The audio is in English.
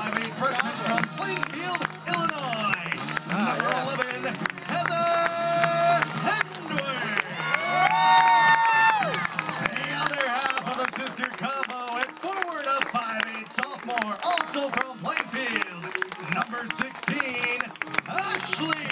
5'8" freshman from Plainfield, Illinois. Number 11, Heather Hendwick. The other half of the sister combo at forward of 5'8", sophomore, also from Plainfield. Number 16, Ashley